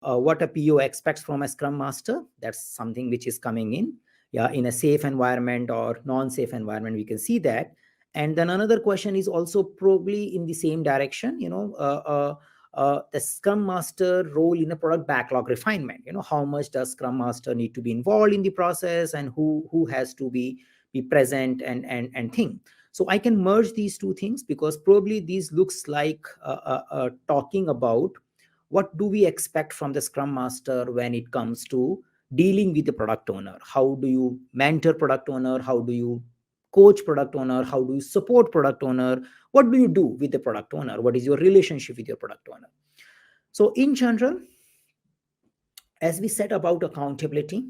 what a PO expects from a Scrum Master. That's something which is coming in. Yeah, in a safe environment or non-safe environment, we can see that. And then another question is also probably in the same direction, the Scrum Master role in a product backlog refinement. How much does Scrum Master need to be involved in the process, and who has to be present and think. So I can merge these two things, because probably these looks like talking about what do we expect from the Scrum Master when it comes to dealing with the product owner. How do you mentor product owner? How do you coach product owner? How do you support product owner? What do you do with the product owner? What is your relationship with your product owner? So in general, as we said about accountability,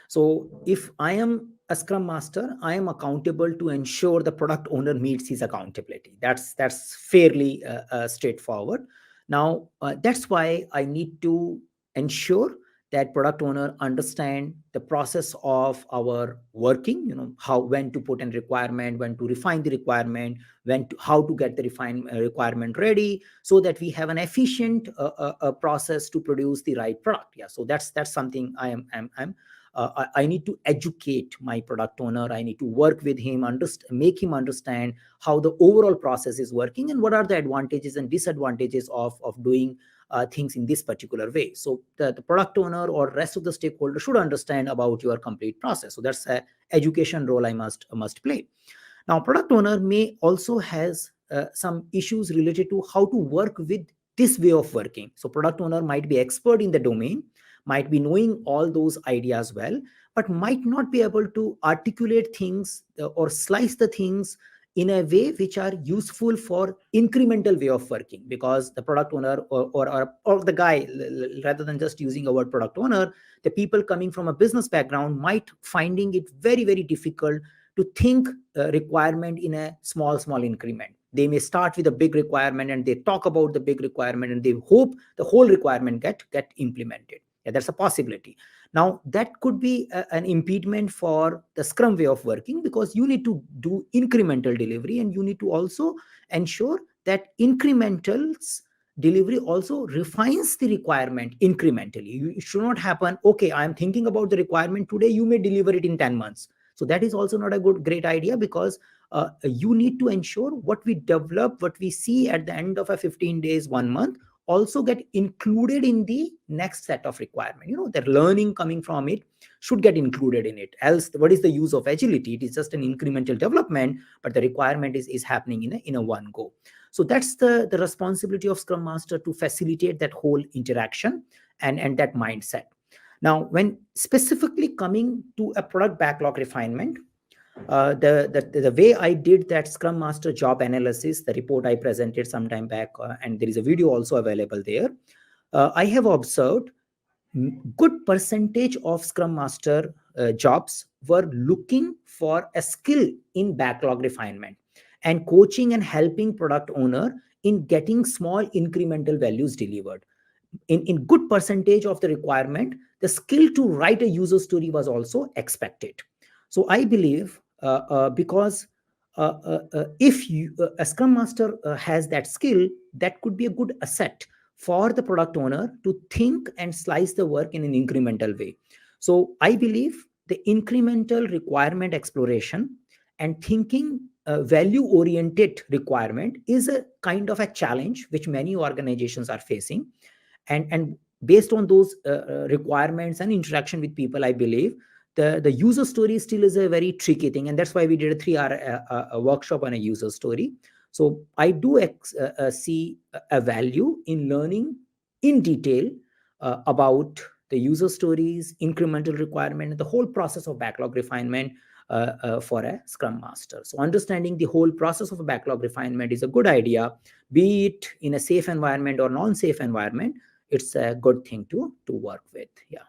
so if I am a Scrum Master, I am accountable to ensure the product owner meets his accountability. That's fairly straightforward. Now, that's why I need to ensure that product owner understand the process of our working, how, when to put in requirement, when to refine the requirement, how to get the requirement ready, so that we have an efficient process to produce the right product. Yeah, so that's something I need to educate my product owner. I need to work with him, make him understand how the overall process is working and what are the advantages and disadvantages of doing things in this particular way. So the product owner or rest of the stakeholder should understand about your complete process. So that's an education role I must play. Now, product owner may also has some issues related to how to work with this way of working. So product owner might be expert in the domain, might be knowing all those ideas well, but might not be able to articulate things or slice the things in a way which are useful for incremental way of working, because the product owner or the guy, rather than just using a word product owner, the people coming from a business background might finding it very, very difficult to think requirement in a small increment. They may start with a big requirement and they talk about the big requirement and they hope the whole requirement get implemented. Yeah, that's a possibility. Now, that could be an impediment for the Scrum way of working, because you need to do incremental delivery and you need to also ensure that incrementals delivery also refines the requirement incrementally. It should not happen, okay, I'm thinking about the requirement today, you may deliver it in 10 months. So that is also not a great idea, because you need to ensure what we develop, what we see at the end of a 15 days, 1 month, also get included in the next set of requirement. The learning coming from it should get included in it. Else, what is the use of agility? It is just an incremental development, but the requirement is happening in a one go. So that's the responsibility of Scrum Master, to facilitate that whole interaction and that mindset. Now, when specifically coming to a product backlog refinement, the way I did that Scrum Master job analysis, the report I presented some time back, and there is a video also available there, I have observed good percentage of Scrum Master jobs were looking for a skill in backlog refinement and coaching and helping product owner in getting small incremental values delivered. In good percentage of the requirement, the skill to write a user story was also expected. So I believe because if a Scrum Master has that skill, that could be a good asset for the product owner to think and slice the work in an incremental way. So I believe the incremental requirement exploration and thinking value-oriented requirement is a kind of a challenge which many organizations are facing. And based on those requirements and interaction with people, I believe the user story still is a very tricky thing, and that's why we did a 3-hour workshop on a user story. So I do see a value in learning in detail about the user stories, incremental requirement, and the whole process of backlog refinement for a Scrum Master. So understanding the whole process of a backlog refinement is a good idea, be it in a safe environment or non-safe environment. It's a good thing to work with. Yeah.